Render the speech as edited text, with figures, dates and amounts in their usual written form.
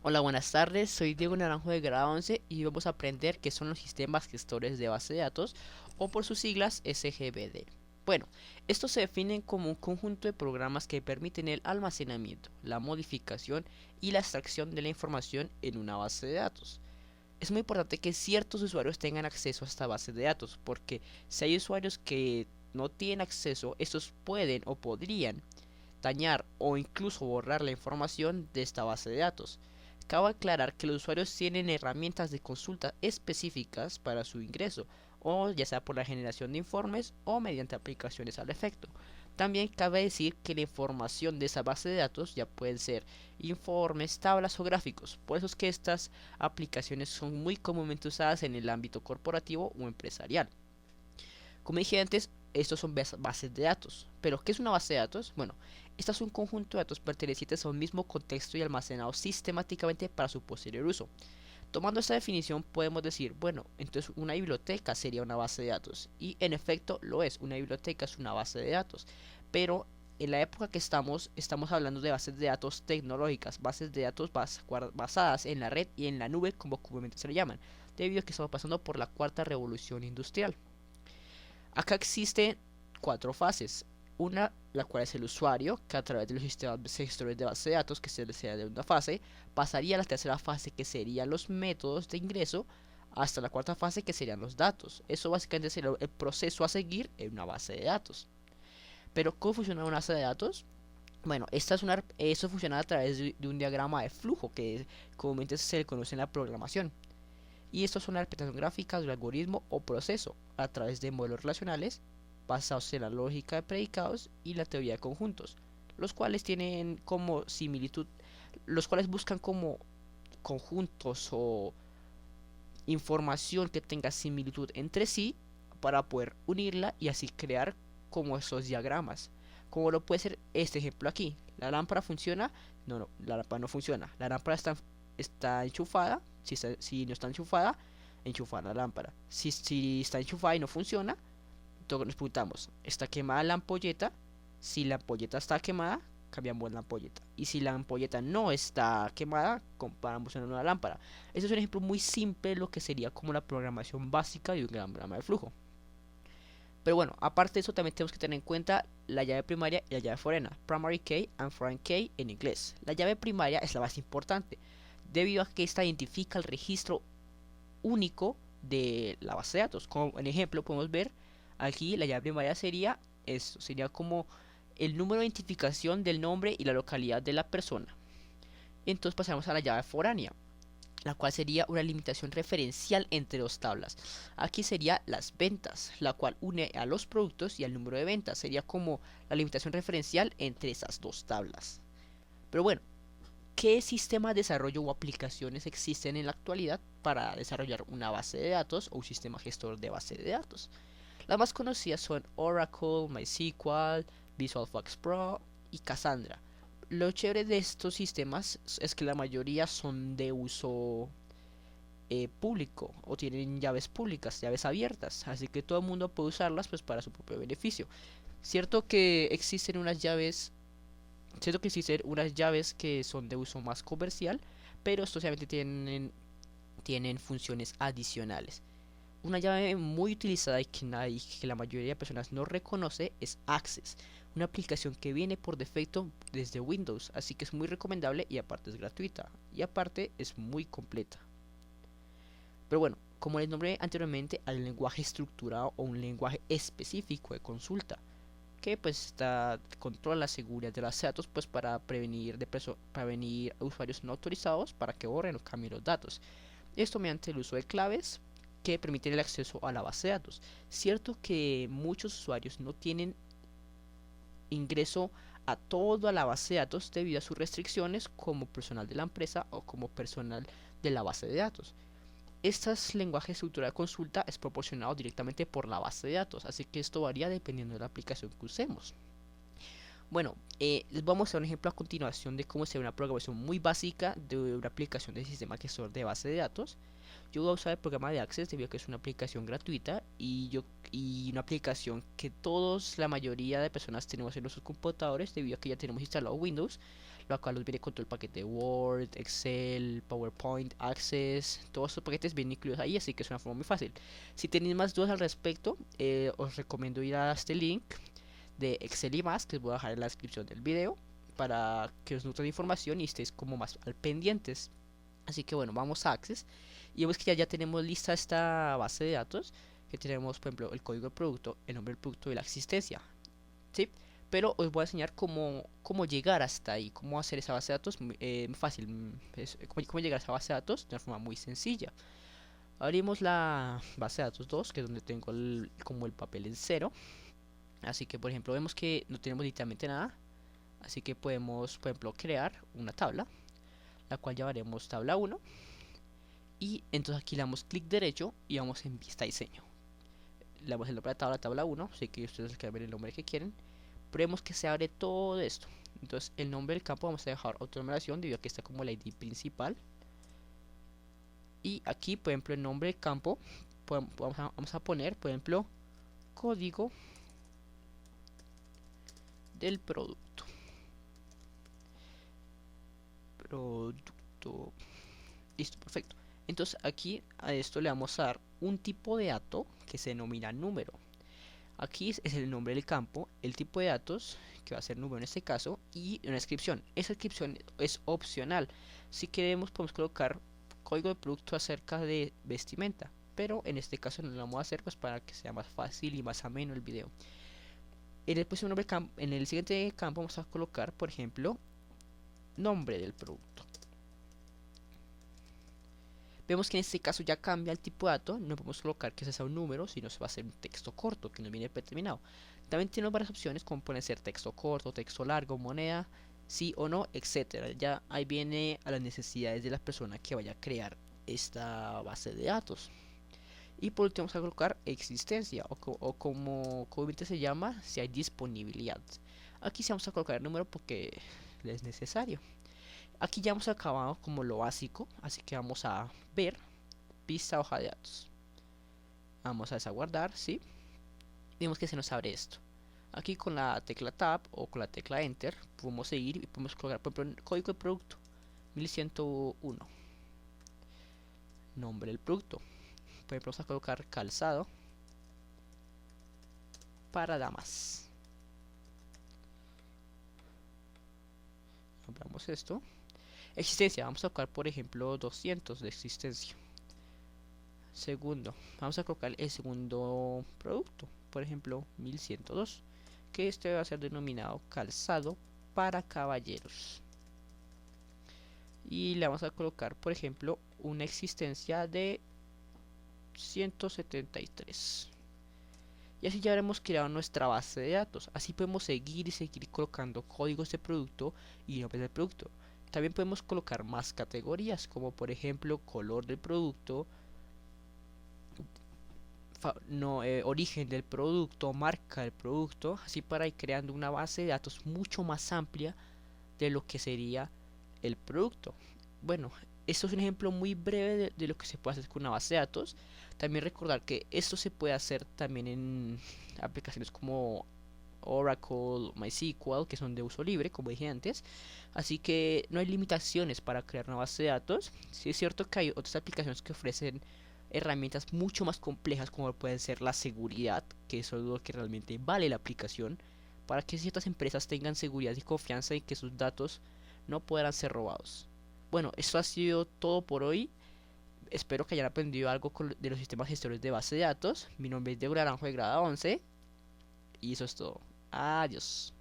Hola, buenas tardes. Soy Diego Naranjo de grado 11 y vamos a aprender qué son los sistemas gestores de base de datos o por sus siglas SGBD. Bueno, estos se definen como un conjunto de programas que permiten el almacenamiento, la modificación y la extracción de la información en una base de datos. Es muy importante que ciertos usuarios tengan acceso a esta base de datos, porque si hay usuarios que no tienen acceso, estos pueden o podrían dañar o incluso borrar la información de esta base de datos. Cabe aclarar que los usuarios tienen herramientas de consulta específicas para su ingreso, o ya sea por la generación de informes o mediante aplicaciones al efecto. También cabe decir que la información de esa base de datos ya pueden ser informes, tablas o gráficos. Por eso es que estas aplicaciones son muy comúnmente usadas en el ámbito corporativo o empresarial. Como dije antes, estos son bases de datos. ¿Pero qué es una base de datos? Bueno, esta es un conjunto de datos pertenecientes a un mismo contexto y almacenados sistemáticamente para su posterior uso. Tomando esta definición podemos decir, bueno, entonces una biblioteca sería una base de datos. Y en efecto lo es, una biblioteca es una base de datos. Pero en la época que estamos hablando de bases de datos tecnológicas, bases de datos basadas en la red y en la nube, como comúnmente se le llaman, debido a que estamos pasando por la cuarta revolución industrial. Acá existen cuatro fases. Una, la cual es el usuario, que a través de los sistemas gestores de base de datos, que se desea de una fase, pasaría a la tercera fase, que serían los métodos de ingreso, hasta la cuarta fase, que serían los datos. Eso básicamente sería el proceso a seguir en una base de datos. Pero, ¿cómo funciona una base de datos? Bueno, eso funciona a través de un diagrama de flujo, que comúnmente se le conoce en la programación. Y estos son la interpretación gráfica del algoritmo o proceso a través de modelos relacionales basados en la lógica de predicados y la teoría de conjuntos, los cuales tienen como similitud, los cuales buscan como conjuntos o información que tenga similitud entre sí para poder unirla y así crear como esos diagramas. Como lo puede ser este ejemplo aquí. La lámpara funciona. No, no, la lámpara no funciona. La lámpara está enchufada. Si no está enchufada, enchufa la lámpara. Si está enchufada y no funciona, entonces nos preguntamos, ¿está quemada la ampolleta? Si la ampolleta está quemada, cambiamos la ampolleta. Y si la ampolleta no está quemada, comparamos una nueva lámpara. Este es un ejemplo muy simple de lo que sería como la programación básica de un diagrama de flujo. Pero bueno, aparte de eso también tenemos que tener en cuenta la llave primaria y la llave forena, primary key and foreign key en inglés. La llave primaria es la más importante, debido a que esta identifica el registro único de la base de datos. Como en ejemplo podemos ver aquí la llave primaria sería como el número de identificación del nombre y la localidad de la persona. Entonces pasamos a la llave foránea, la cual sería una limitación referencial entre dos tablas. Aquí sería las ventas, la cual une a los productos y al número de ventas. Sería como la limitación referencial entre esas dos tablas. Pero bueno, ¿qué sistemas de desarrollo o aplicaciones existen en la actualidad para desarrollar una base de datos o un sistema gestor de base de datos? Las más conocidas son Oracle, MySQL, Visual Fox Pro y Cassandra. Lo chévere de estos sistemas es que la mayoría son de uso público o tienen llaves públicas, llaves abiertas, así que todo el mundo puede usarlas pues para su propio beneficio. Cierto que existen unas llaves, cierto que existen unas llaves que son de uso más comercial, pero estos obviamente tienen funciones adicionales. Una llave muy utilizada y que la mayoría de personas no reconoce es Access, una aplicación que viene por defecto desde Windows, así que es muy recomendable y aparte es gratuita y aparte es muy completa. Pero bueno, como les nombré anteriormente, hay un lenguaje estructurado o un lenguaje específico de consulta que controla la seguridad de los datos pues para prevenir a usuarios no autorizados para que borren o cambien los datos. Esto mediante el uso de claves que permiten el acceso a la base de datos. Cierto que muchos usuarios no tienen ingreso a toda la base de datos debido a sus restricciones como personal de la empresa o como personal de la base de datos. Este lenguaje de estructura de consulta es proporcionado directamente por la base de datos, así que esto varía dependiendo de la aplicación que usemos. Bueno, les voy a mostrar un ejemplo a continuación de cómo sería una programación muy básica de una aplicación de sistema gestor de base de datos. Yo voy a usar el programa de Access debido a que es una aplicación gratuita y una aplicación que todos, la mayoría de personas tenemos en nuestros computadores debido a que ya tenemos instalado Windows, lo cual nos viene con todo el paquete Word, Excel, PowerPoint, Access, todos estos paquetes vienen incluidos ahí, así que es una forma muy fácil. Si tenéis más dudas al respecto, os recomiendo ir a este link de Excel y más que les voy a dejar en la descripción del video para que os nutran de información y estéis como más al pendientes. Así que bueno, vamos a Access y vemos que ya tenemos lista esta base de datos, que tenemos por ejemplo el código del producto, el nombre del producto y la existencia, ¿sí? Pero os voy a enseñar cómo llegar hasta ahí, cómo hacer esa base de datos fácil, cómo llegar a esa base de datos de una forma muy sencilla. Abrimos la base de datos 2, que es donde tengo como el papel en cero. Así que por ejemplo vemos que no tenemos literalmente nada. Así que podemos por ejemplo crear una tabla, la cual llamaremos tabla 1. Y entonces aquí le damos clic derecho y vamos en vista diseño. Le damos el nombre de la tabla, tabla 1, así que ustedes quieren ver el nombre que quieren. Pero vemos que se abre todo esto. Entonces el nombre del campo vamos a dejar autonumeración debido a que está como la ID principal. Y aquí por ejemplo el nombre del campo vamos a poner por ejemplo código del producto. Listo, perfecto. Entonces aquí a esto le vamos a dar un tipo de dato que se denomina número. Aquí es el nombre del campo, el tipo de datos, que va a ser número en este caso, y una descripción. Esa descripción es opcional. Si queremos podemos colocar código de producto acerca de vestimenta, pero en este caso no lo vamos a hacer pues para que sea más fácil y más ameno el video. En el siguiente campo vamos a colocar, por ejemplo, nombre del producto. Vemos que en este caso ya cambia el tipo de dato, no podemos colocar que sea un número, sino se va a ser un texto corto que nos viene predeterminado. También tenemos varias opciones como pueden ser texto corto, texto largo, moneda, sí o no, etcétera. Ya ahí viene a las necesidades de la persona que vaya a crear esta base de datos. Y por último vamos a colocar existencia o como comúnmente se llama, si hay disponibilidad. Aquí sí vamos a colocar el número porque es necesario. Aquí ya hemos acabado como lo básico, así que vamos a ver vista hoja de datos. Vamos a desaguardar, ¿sí? Vemos que se nos abre esto. Aquí con la tecla Tab o con la tecla Enter podemos seguir y podemos colocar por ejemplo el código de producto 1101. Nombre del producto. Por ejemplo vamos a colocar calzado para damas. Compramos esto. Existencia, vamos a colocar por ejemplo 200 de existencia. Segundo, vamos a colocar el segundo producto, por ejemplo 1102, que este va a ser denominado calzado para caballeros. Y le vamos a colocar por ejemplo una existencia de 173. Y así ya habremos creado nuestra base de datos. Así podemos seguir y seguir colocando códigos de producto y nombres del producto. También podemos colocar más categorías, como por ejemplo color del producto, origen del producto, marca del producto, así para ir creando una base de datos mucho más amplia de lo que sería el producto. Bueno, esto es un ejemplo muy breve de lo que se puede hacer con una base de datos. También recordar que esto se puede hacer también en aplicaciones como Oracle, MySQL, que son de uso libre, como dije antes. Así que no hay limitaciones para crear una base de datos. Sí es cierto que hay otras aplicaciones que ofrecen herramientas mucho más complejas, como pueden ser la seguridad, que eso es lo que realmente vale la aplicación, para que ciertas empresas tengan seguridad y confianza en que sus datos no podrán ser robados. Bueno, esto ha sido todo por hoy. Espero que hayan aprendido algo de los sistemas gestores de base de datos. Mi nombre es Diego Naranjo de grado 11 y eso es todo. Adiós.